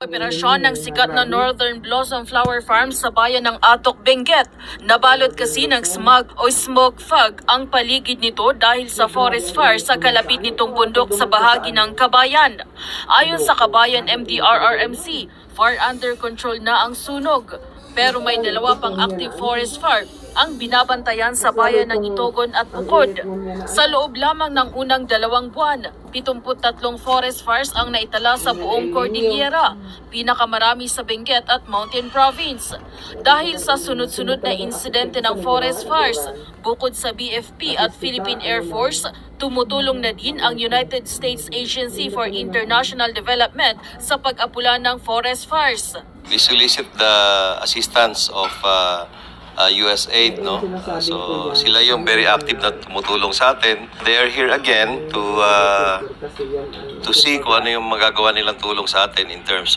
Operasyon ng sikat na Northern Blossom Flower Farm sa bayan ng Atok, Benguet. Nabalot kasi ng smog o smoke fog ang paligid nito dahil sa forest fire sa kalapit nitong bundok sa bahagi ng Kabayan. Ayon sa Kabayan MDRRMC, fire under control na ang sunog. Pero may dalawa pang active forest fire ang binabantayan sa bayan ng Itogon at Bukod. Sa loob lamang ng unang 2 buwan, 73 forest fires ang naitala sa buong Cordillera, pinakamarami sa Benguet at Mountain Province. Dahil sa sunod-sunod na insidente ng forest fires, bukod sa BFP at Philippine Air Force, tumutulong na din ang United States Agency for International Development sa pag-apula ng forest fires. We solicit the assistance of USAID, no? So sila yung very active na tumutulong sa atin. They are here again to see kung ano yung magagawa nilang tulong sa atin in terms